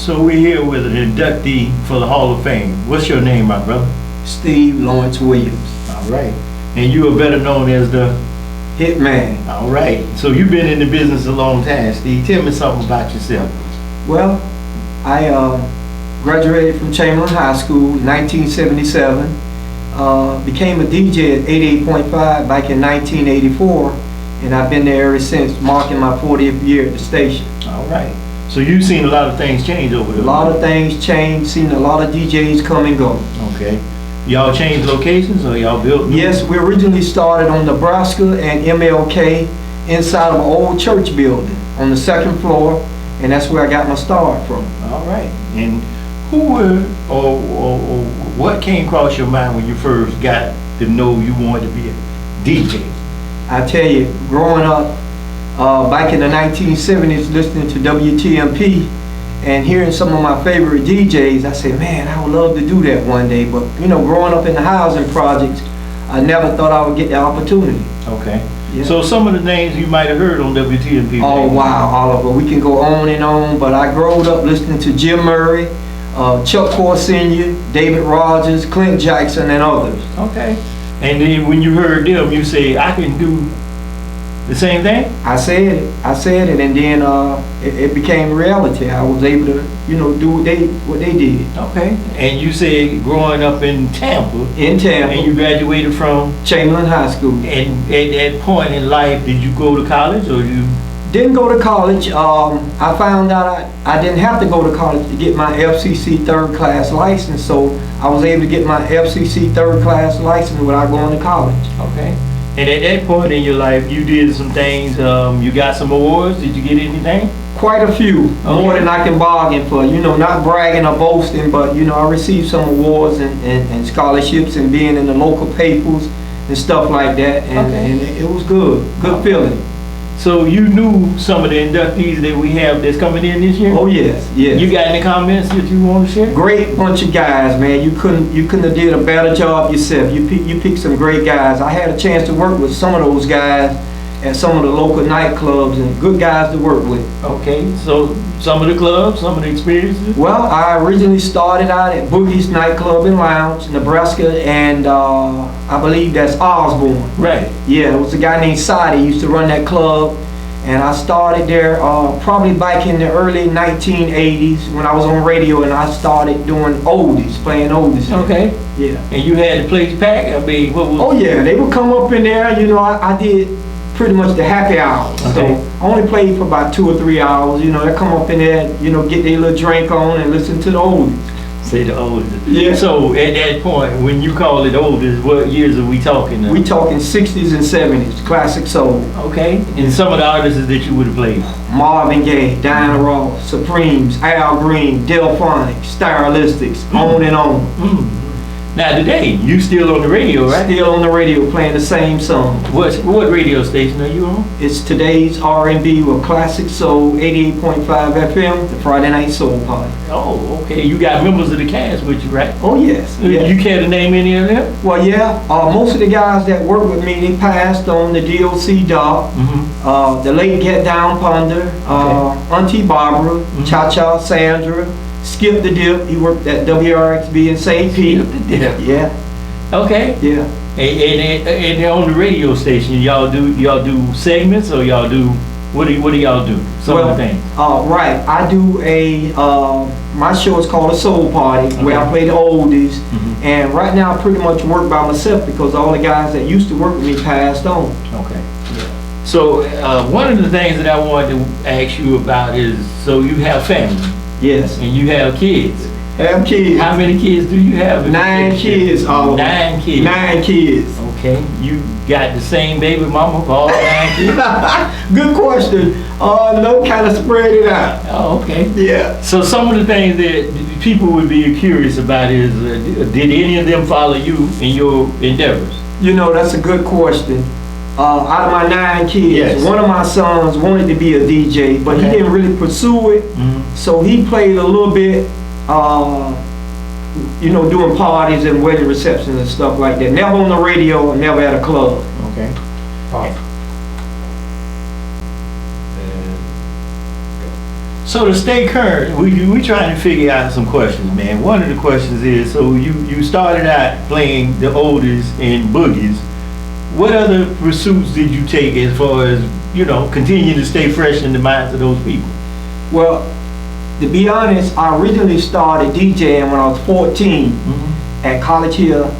So we're here with an inductee for the Hall of Fame. What's your name, my brother? Steve Lawrence Williams. All right. And you are better known as the Hitman. All right. So you've been in the business a long time, Steve. Tell me something about yourself. Well, I graduated from Chamberlain High School in 1977. Became a DJ at 88.5 back in 1984, and I've been there ever since, marking my 40th year at the station. All right. So you've seen a lot of things change over there. A lot of things change, seen a lot of DJs come and go. Okay. Y'all changed locations or y'all built new? Yes, we originally started on Nebraska and MLK inside of an old church building on the second floor, and that's where I got my start from. All right. And who were, or what came across your mind when you first got to know you wanted to be a DJ? I tell you, growing up back in the 1970s, listening to WTMP and hearing some of my favorite DJs, I said, man, I would love to do that one day. But you know, growing up in the housing projects, I never thought I would get the opportunity. Okay. Yeah. So some of the names you might have heard on WTMP. Oh wow, Oliver, we can go on and on, but I grew up listening to Jim Murray, Chuck Core Sr., David Rogers, Clint Jackson, and others. Okay. And then when you heard them, you say, I can do the same thing? I said it, and then it became reality. I was able to, you know, do what they did. Okay. And you said growing up in Tampa. In Tampa. And you graduated from? Chamberlain High School. And at that point in life, did you go to college or you? Didn't go to college. I found out I didn't have to go to college to get my FCC third class license, so I was able to get my FCC third class license without going to college. Okay. And at that point in your life, you did some things, you got some awards. Did you get anything? Quite a few, okay. More than I can bargain for. You know, not bragging or boasting, but you know, I received some awards and scholarships and being in the local papers and stuff like that, and, okay. and it was good feeling. So you knew some of the inductees that we have that's coming in this year? Oh yes, yes. You got any comments that you want to share? Great bunch of guys, man. You couldn't have did a better job yourself. You picked some great guys. I had a chance to work with some of those guys at some of the local nightclubs, and good guys to work with. Okay, so some of the clubs, some of the experiences? Well, I originally started out at Boogie's Nightclub and Lounge, Nebraska, and I believe that's Osborne. Right. Yeah, it was a guy named Sadi used to run that club, and I started there probably back in the early 1980s when I was on radio, and I started doing oldies, playing oldies. Okay. Yeah. And you had the place packed? I mean, what was? Oh yeah, they would come up in there. You know, I did pretty much the happy hours. Okay. So I only played for about 2 or 3 hours. You know, they come up in there, you know, get their little drink on and listen to the oldies. Say the oldest. Yeah. So at that point, when you call it oldest, what years are we talking? We talking 60s and 70s, classic soul. Okay. And some of the artists that you would have played? Marvin Gaye, Diana Ross, Supremes, Al Green, Delphonics, Stylistics, on and on. Now today, you still on the radio, right? Still on the radio playing the same song. What radio station are you on? It's today's R&B with classic soul, 88.5 FM, the Friday Night Soul Party. Oh, okay. You got members of the cast with you, right? Oh yes. Yeah. You care to name any of them? Well, yeah. Most of the guys that work with me, they passed on the DOC Doc, the late Get Down Ponder, Auntie Barbara, Cha-Cha Sandra, Skip the Dip. He worked at WRXB in St. Pete. Skip the Dip. Yeah. Okay. Yeah. And on the radio station, y'all do segments, or y'all do what do y'all do? Some of the things. Right. I do my show is called a Soul Party, where I play the oldies, and right now I pretty much work by myself because all the guys that used to work with me passed on. Okay. Yeah. So one of the things that I wanted to ask you about is, so you have family. Yes. And you have kids. Have kids. How many kids do you have? 9 kids. 9 kids. 9 kids. Okay. You got the same baby mama for all 9 kids? Good question. No, kind of spread it out. Oh, okay. Yeah. So some of the things that people would be curious about is, did any of them follow you in your endeavors? You know, that's a good question. Out of my 9 kids, yes. One of my sons wanted to be a DJ, but he didn't really pursue it. So he played a little bit, you know, doing parties and wedding receptions and stuff like that. Never on the radio, never at a club. Okay. So to stay current, we trying to figure out some questions, man. One of the questions is, so you started out playing the oldies and boogies. What other pursuits did you take as far as, continue to stay fresh in the minds of those people? Well, to be honest, I originally started DJing when I was 14 at College Hill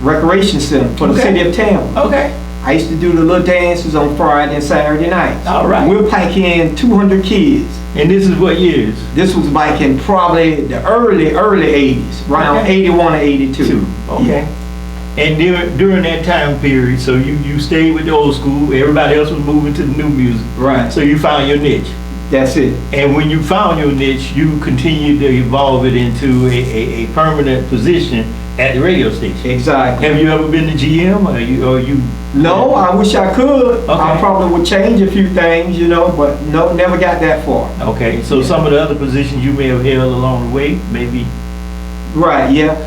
Recreation Center for the city of Tampa. Okay. I used to do the little dances on Friday and Saturday nights. All right. We'll pack in 200 kids. And this is what years? This was back in probably the early 80s, around 81 or 82. Okay. Yeah. And during that time period, so you stayed with the old school, everybody else was moving to the new music. Right. So you found your niche. That's it. And when you found your niche, you continued to evolve it into a permanent position at the radio station. Exactly. Have you ever been to GM or you? No, I wish I could. Okay. I probably would change a few things, but no, never got that far. Okay, so some of the other positions you may have held along the way, maybe? Right, yeah.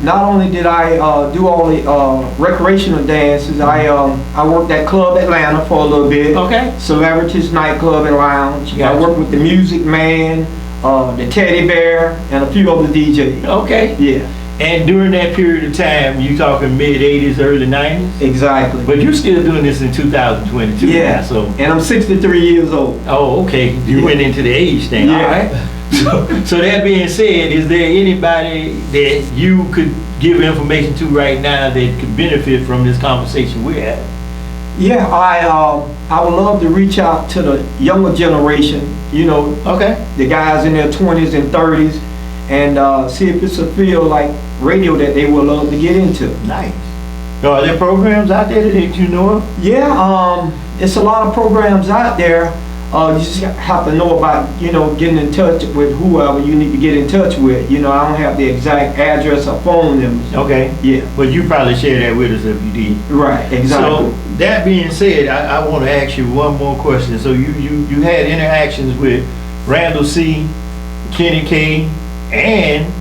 Not only did I do all the recreational dances, I worked at Club Atlanta for a little bit. Okay. Celebrities Nightclub and Lounge. Gotcha. I worked with the Music Man, the Teddy Bear, and a few other DJs. Okay. Yeah. And during that period of time, you talking mid 80s, early 90s? Exactly. But you're still doing this in 2022 yeah. now, so. And I'm 63 years old. Oh, okay. You went into the age thing. Yeah. All right. So that being said, is there anybody that you could give information to right now that could benefit from this conversation we're having? Yeah, I would love to reach out to the younger generation, Okay. the guys in their 20s and 30s, and see if it's a field like radio that they would love to get into. Nice. Are there programs out there that you know of? Yeah, it's a lot of programs out there. You just have to know about, getting in touch with whoever you need to get in touch with. I don't have the exact address or phone numbers. Okay. Yeah. But you probably share that with us if you did. Right, exactly. So that being said, I want to ask you one more question. So you had interactions with Randall C., Kenny K., and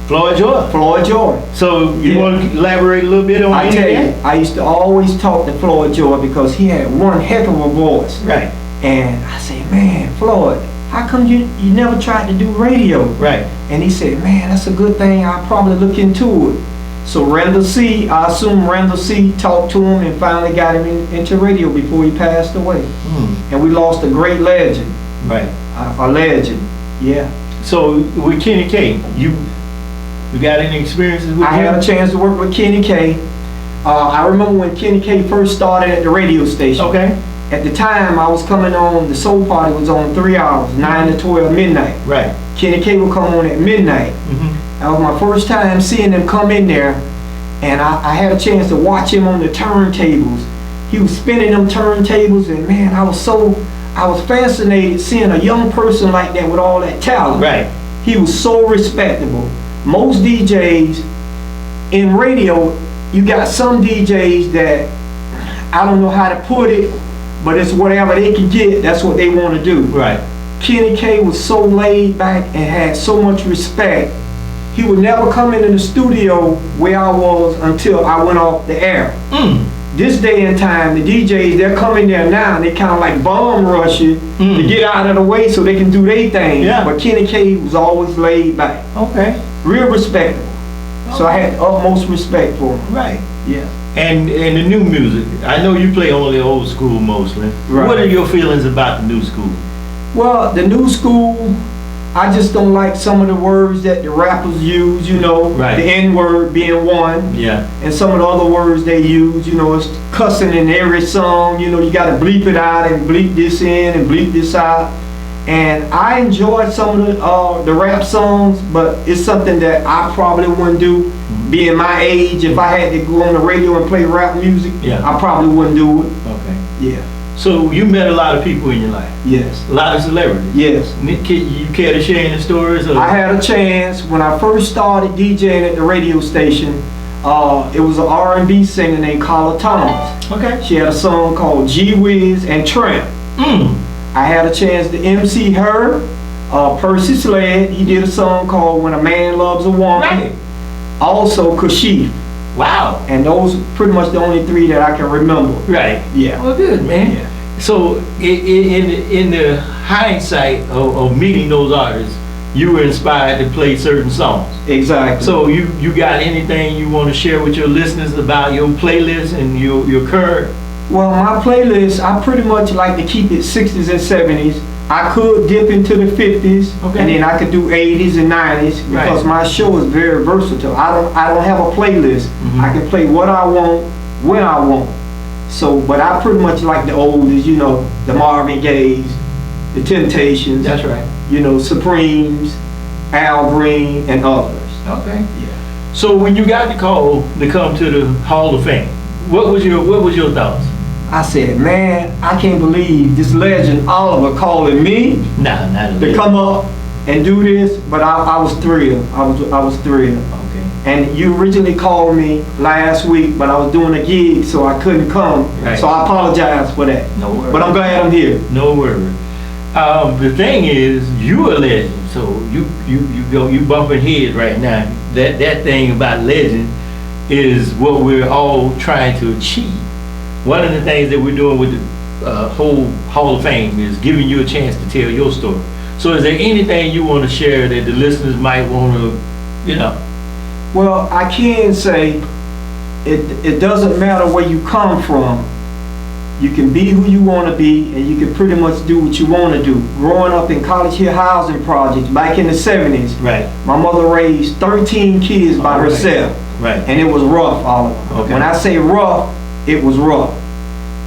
Floyd Joy. Floyd Joy. So you want to elaborate a little bit on I any tell of you, that? I used to always talk to Floyd Joy because he had one heck of a voice. Right. And I said, man, Floyd, how come you never tried to do radio? Right. And he said, man, that's a good thing. I'll probably look into it. So Randall C., I assume Randall C. talked to him and finally got him into radio before he passed away. And we lost a great legend. Right. A legend, yeah. So with Kenny K, you got any experiences with I him? had a chance to work with Kenny K. I remember when Kenny K first started at the radio station. Okay. At the time, I was coming on, the Soul Party was on 3 hours, 9 to 12 midnight. Right. Kenny K would come on at midnight. That was my first time seeing him come in there, and I had a chance to watch him on the turntables. He was spinning them turntables, and man, I was fascinated seeing a young person like that with all that talent. Right. He was so respectable. Most DJs in radio, you got some DJs that, I don't know how to put it, but it's whatever they can get, that's what they want to do. Right. Kenny K was so laid back and had so much respect. He would never come into the studio where I was until I went off the air. This day and time, the DJs, they're coming there now and they kind of like bomb rush you to get out of the way so they can do their thing. Yeah. But Kenny K was always laid back. Okay. Real respectable. So I had the utmost respect for him. Right. Yeah. And the new music, I know you play only old school mostly. Right. What are your feelings about the new school? Well, the new school, I just don't like some of the words that the rappers use, Right. The N-word being one. Yeah. And some of the other words they use, it's cussing in every song, you gotta bleep it out and bleep this in and bleep this out. And I enjoy some of the rap songs, but it's something that I probably wouldn't do. Being my age, if I had to go on the radio and play rap music, I probably wouldn't do it. Okay. Yeah. So you met a lot of people in your life? Yes. A lot of celebrities? Yes. You care to share any stories? Or? I had a chance when I first started DJing at the radio station. It was an R&B singer named Carla Thomas. Okay. She had a song called Gee Whiz and Tramp. I had a chance to MC her. Percy Slade, he did a song called When a Man Loves a Woman. Right. Also Kashif. Wow. And those are pretty much the only three that I can remember. Right. Yeah. Well, good, man. Yeah. So in the hindsight of meeting those artists, you were inspired to play certain songs. Exactly. So you got anything you want to share with your listeners about your playlist and your current? Well, my playlist, I pretty much like to keep it 60s and 70s. I could dip into the 50s, Okay. and then I could do 80s and 90s because my show is very versatile. I don't have a playlist. Mhm. I can play what I want, when I want. So, but I pretty much like the oldies, you know, the Marvin Gayes, the Temptations, That's right. you know, Supremes, Al Green, and others. Okay. Yeah. So when you got the call to come to the Hall of Fame, what was your thoughts? I said, man, I can't believe this legend Oliver calling me Nah, not a to little. come up and do this, but I was thrilled. I was thrilled. Okay. And you originally called me last week, but I was doing a gig, so I couldn't come. Right. So I apologize for that. No worries. But I'm glad I'm here. No worries. The thing is, you a legend, so you bumping heads right now. That thing about legend is what we're all trying to achieve. One of the things that we're doing with the whole Hall of Fame is giving you a chance to tell your story. So is there anything you want to share that the listeners might want to, you know? Well, I can say it doesn't matter where you come from. You can be who you want to be, and you can pretty much do what you want to do. Growing up in College Hill housing projects back in the 70s, Right. my mother raised 13 kids by All right. herself. Right. And it was rough, Oliver. Okay. When I say rough, it was rough.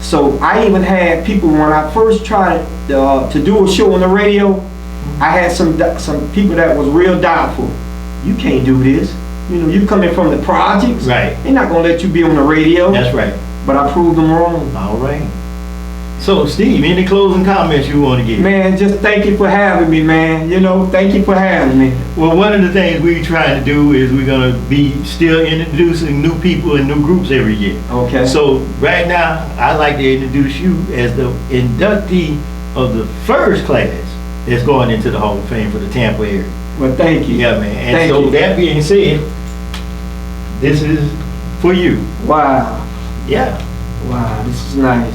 So I even had people, when I first tried to do a show on the radio, I had some people that was real doubtful. You can't do this. You know, you coming from the projects. Right. They're not gonna let you be on the radio. That's right. But I proved them wrong. All right. So Steve, any closing comments you want to give? Man, just thank you for having me, man. You know, thank you for having me. Well, one of the things we're trying to do is we're going to be still introducing new people and new groups every year. Okay. So right now, I'd like to introduce you as the inductee of the first class that's going into the Hall of Fame for the Tampa area. Well, thank you. Yeah, man. And Thank so you. that being said, this is for you. Wow. Yeah. Wow, this is nice.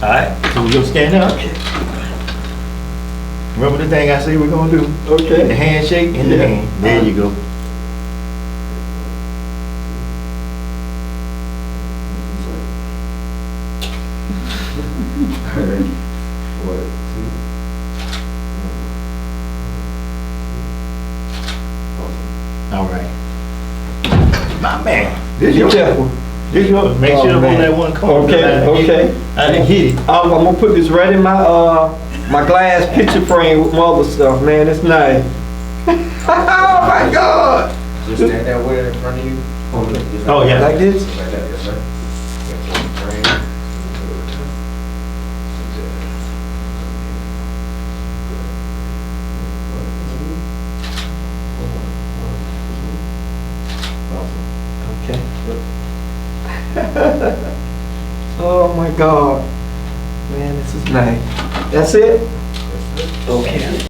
All right, so we're gonna stand up. Remember the thing I say we're gonna do? The Okay. handshake and the Yeah. hand. There you go. All right. My man. This Be yours. careful. This yours. Make Oh, sure to man. hold that one corner. Okay, I didn't hit- okay. I didn't hit it. I'm gonna put this right in my glass picture frame with my other stuff, man. It's nice. Oh my God! Just stand that way in front of you. Oh, yeah. Like this? Like that, yes, sir. Okay. Oh my God. Man, this is nice. That's it? Okay.